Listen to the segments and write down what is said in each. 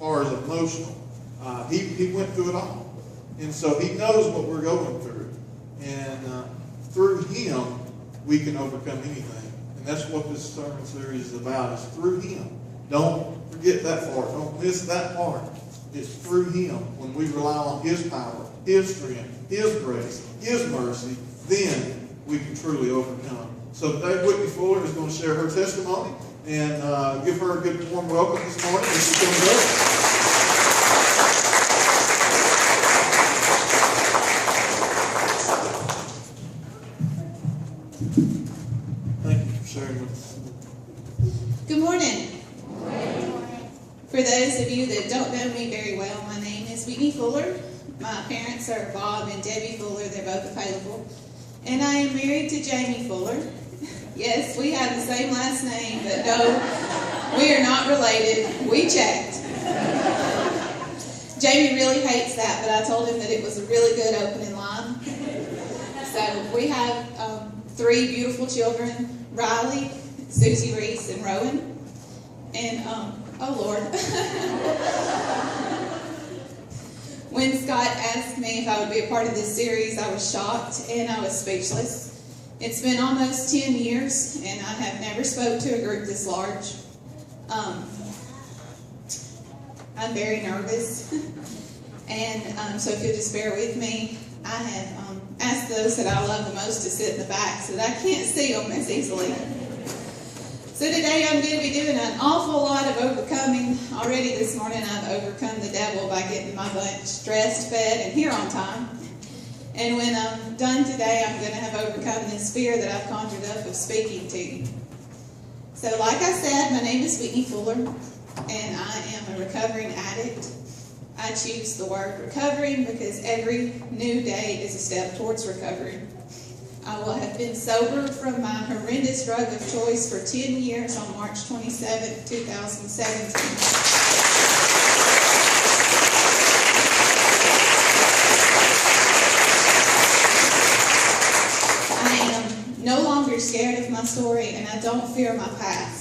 far as emotional. He went through it all. And so he knows what we're going through. And through him, we can overcome anything. And that's what this sermon series is about, is through him. Don't forget that part. Don't miss that part. It's through him. When we rely on his power, his strength, his grace, his mercy, then we can truly overcome. So today, Whitney Fuller is going to share her testimony and give her a good warm welcome this morning as she comes up. Thank you for sharing with us. Good morning. For those of you that don't know me very well, my name is Whitney Fuller. My parents are Bob and Debbie Fuller. They're both available. And I am married to Jamie Fuller. Yes, we have the same last name, but no, we are not related. We checked. Jamie really hates that, but I told him that it was a really good opening line. So we have 3 beautiful children, Riley, Susie Reese, and Rowan. And, oh Lord. When Scott asked me if I would be a part of this series, I was shocked and I was speechless. It's been almost 10 years, and I have never spoke to a group this large. I'm very nervous, and so if you'll just bear with me, I have asked those that I love the most to sit in the back so that I can't see them as easily. So today I'm going to be doing an awful lot of overcoming. Already this morning I've overcome the devil by getting my bunch dressed, fed, and here on time. And when I'm done today, I'm going to have overcome this fear that I've conjured up of speaking to you. So like I said, my name is Whitney Fuller, and I am a recovering addict. I choose the word recovering because every new day is a step towards recovery. I will have been sober from my horrendous drug of choice for 10 years on March 27, 2017. No longer scared of my story, and I don't fear my past.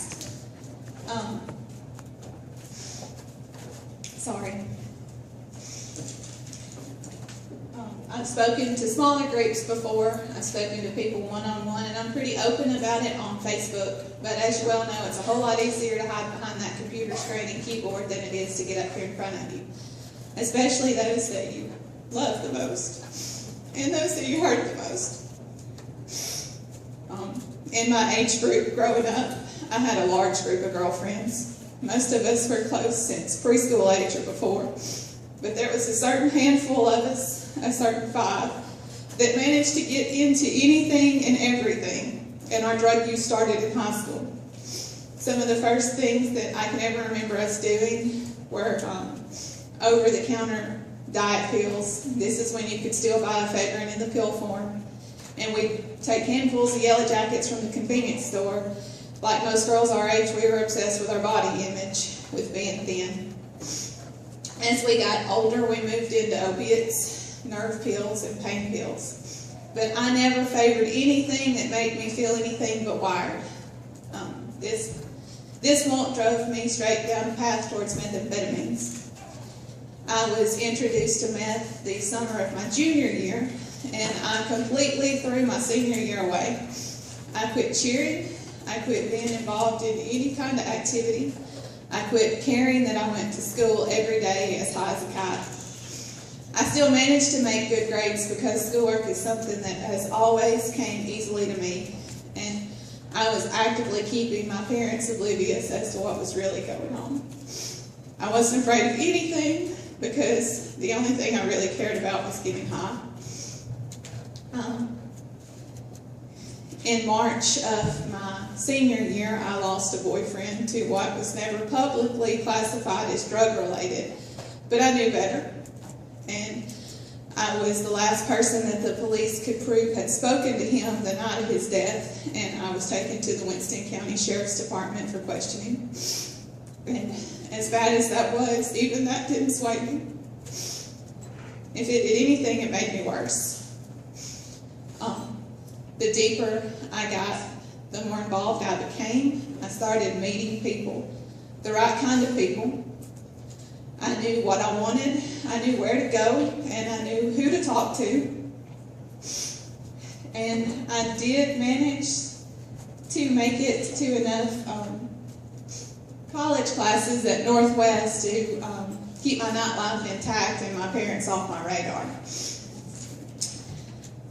I've spoken to smaller groups before. I've spoken to people one-on-one, and I'm pretty open about it on Facebook. But as you well know, it's a whole lot easier to hide behind that computer screen and keyboard than it is to get up here in front of you. Especially those that you love the most, and those that you hurt the most. In my age group growing up, I had a large group of girlfriends. Most of us were close since preschool age or before. But there was a certain handful of us, a certain 5, that managed to get into anything and everything. And our drug use started in high school. Some of the first things that I can ever remember us doing were over-the-counter diet pills. This is when you could still buy ephedrine in the pill form. And we'd take handfuls of Yellow Jackets from the convenience store. Like most girls our age, we were obsessed with our body image, with being thin. As we got older, we moved into opiates, nerve pills, and pain pills. But I never favored anything that made me feel anything but wired. This won't drove me straight down the path towards methamphetamines. I was introduced to meth the summer of my junior year, and I completely threw my senior year away. I quit cheering. I quit being involved in any kind of activity. I quit caring that I went to school every day as high as a kite. I still managed to make good grades because schoolwork is something that has always came easily to me, and I was actively keeping my parents oblivious as to what was really going on. I wasn't afraid of anything because the only thing I really cared about was getting high. In March of my senior year, I lost a boyfriend to what was never publicly classified as drug-related, but I knew better. And I was the last person that the police could prove had spoken to him the night of his death, and I was taken to the Winston County Sheriff's Department for questioning. And as bad as that was, even that didn't sway me. If it did anything, it made me worse. The deeper I got, the more involved I became. I started meeting people, the right kind of people. knew what I wanted, I knew where to go, and I knew who to talk to. And I did manage to make it to enough college classes at Northwest to keep my nightlife intact and my parents off my radar.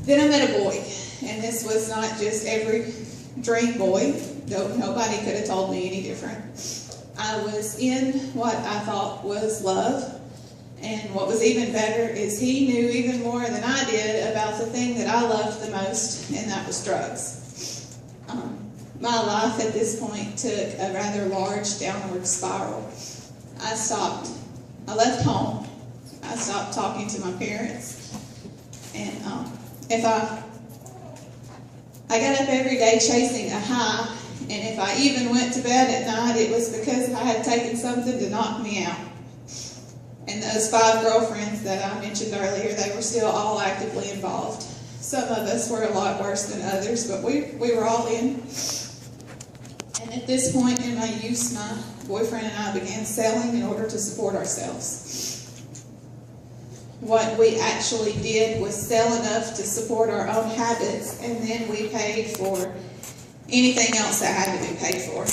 Then I met a boy, and this was not just every dream boy. Nobody could have told me any different. I was in what I thought was love, and what was even better is he knew even more than I did about the thing that I loved the most, and that was drugs. My life at this point took a rather large downward spiral. I left home. I stopped talking to my parents. And if I got up every day chasing a high, and if I even went to bed at night, it was because I had taken something to knock me out. And those 5 girlfriends that I mentioned earlier, they were still all actively involved. Some of us were a lot worse than others, but we were all in. And at this point in my youth, my boyfriend and I began selling in order to support ourselves. What we actually did was sell enough to support our own habits, and then we paid for anything else that had to be paid for.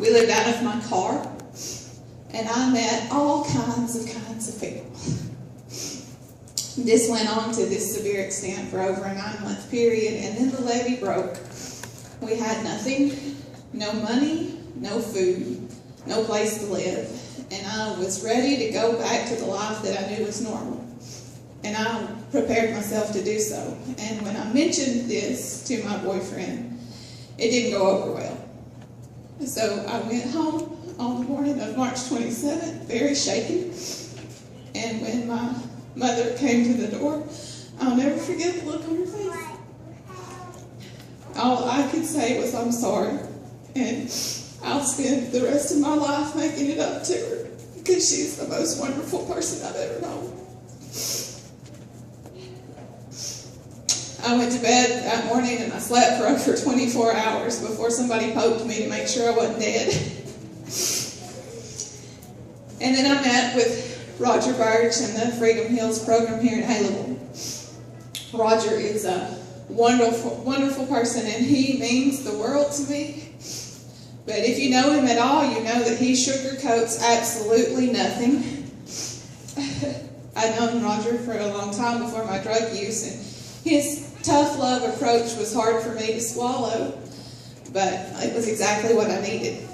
We lived out of my car, and I met all kinds of people. This went on to this severe extent for over a 9-month period, and then the levee broke. We had nothing, no money, no food, no place to live, and I was ready to go back to the life that I knew was normal, and I prepared myself to do so. And when I mentioned this to my boyfriend, it didn't go over well. So I went home on the morning of March 27th, very shaken, and when my mother came to the door, I'll never forget the look on her face. All I could say was, I'm sorry, and I'll spend the rest of my life making it up to her, because she's the most wonderful person I've ever known. I went to bed that morning and I slept for over 24 hours before somebody poked me to make sure I wasn't dead. And then I met with Roger Birch and the Freedom Hills program here in Haleville. Roger is a wonderful, wonderful person, and he means the world to me. But if you know him at all, you know that he sugarcoats absolutely nothing. I'd known Roger for a long time before my drug use, and his tough love approach was hard for me to swallow, but it was exactly what I needed.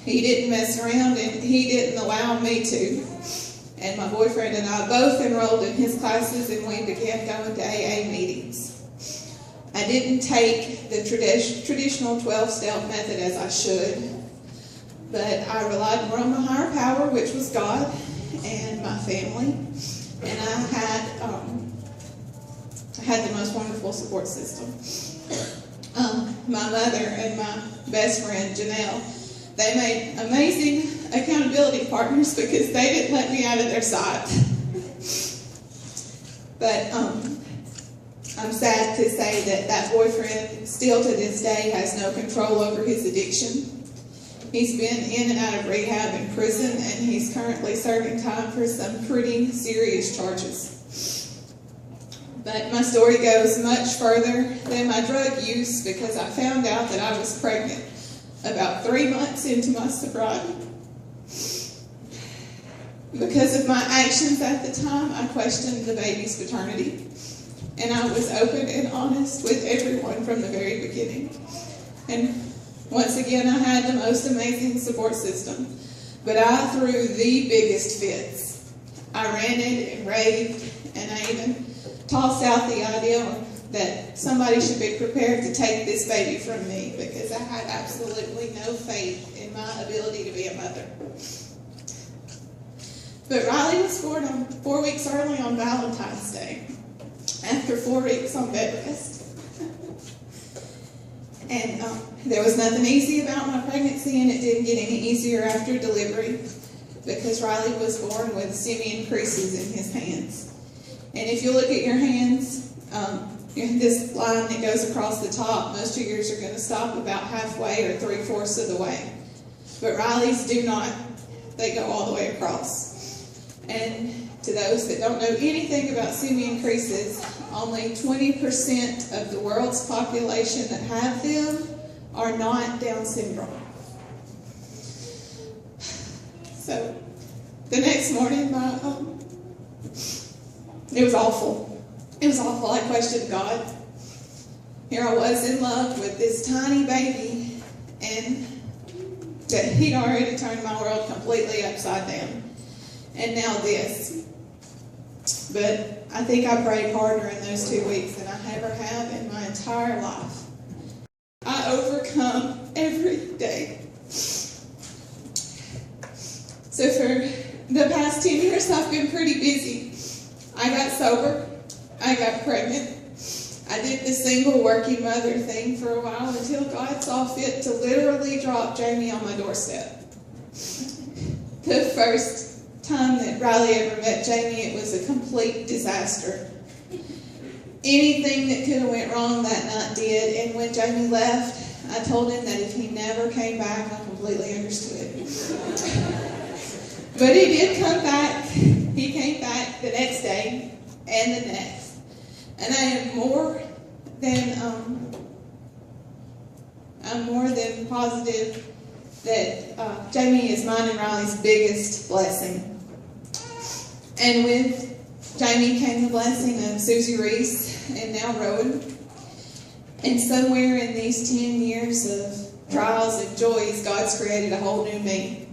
He didn't mess around, and he didn't allow me to. And my boyfriend and I both enrolled in his classes, and we began going to AA meetings. I didn't take the traditional 12-step method as I should, but I relied more on my higher power, which was God, and my family. And I had the most wonderful support system. My mother and my best friend, Janelle, they made amazing accountability partners because they didn't let me out of their sight. But I'm sad to say that that boyfriend still to this day has no control over his addiction. He's been in and out of rehab and prison, and he's currently serving time for some pretty serious charges. But my story goes much further than my drug use, because I found out that I was pregnant about 3 months into my sobriety. Because of my actions at the time, I questioned the baby's paternity. And I was open and honest with everyone from the very beginning. And once again, I had the most amazing support system. But I threw the biggest fits. I ranted and raved, and I even tossed out the idea that somebody should be prepared to take this baby from me, because I had absolutely no faith in my ability to be a mother. But Riley was born 4 weeks early on Valentine's Day, after 4 weeks on bed rest. And there was nothing easy about my pregnancy, and it didn't get any easier after delivery, because Riley was born with simian creases in his hands. And if you look at your hands, this line that goes across the top, most of yours are going to stop about halfway or 3/4 of the way. But Riley's do not. they go all the way across. And to those that don't know anything about simian creases, only 20% of the world's population that have them are not Down syndrome. So the next morning, it was awful. It was awful. I questioned God. Here I was in love with this tiny baby, and that He'd already turned my world completely upside down. And now this. But I think I prayed harder in those 2 weeks than I ever have in my entire life. I overcome every day. So for the past 10 years, I've been pretty busy. I got sober. I got pregnant. I did the single working mother thing for a while until God saw fit to literally drop Jamie on my doorstep. The first time that Riley ever met Jamie, it was a complete disaster. Anything that could have went wrong that night did, and when Jamie left, I told him that if he never came back, I completely understood. But he did come back. He came back the next day and the next. And I am more than positive that Jamie is mine and Riley's biggest blessing. And with Jamie came the blessing of Susie Reese and now Rowan. And somewhere in these 10 years of trials and joys, God's created a whole new me.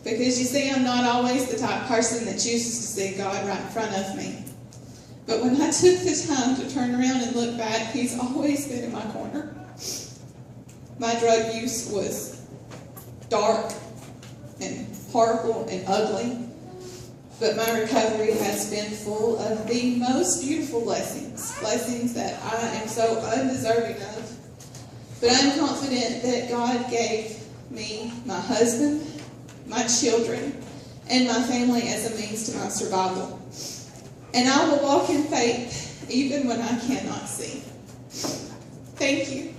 Because you see, I'm not always the type of person that chooses to see God right in front of me. But when I took the time to turn around and look back, He's always been in my corner. My drug use was dark and horrible and ugly. But my recovery has been full of the most beautiful blessings. Blessings that I am so undeserving of. But I'm confident that God gave me my husband, my children, and my family as a means to my survival. And I will walk in faith even when I cannot see. Thank you.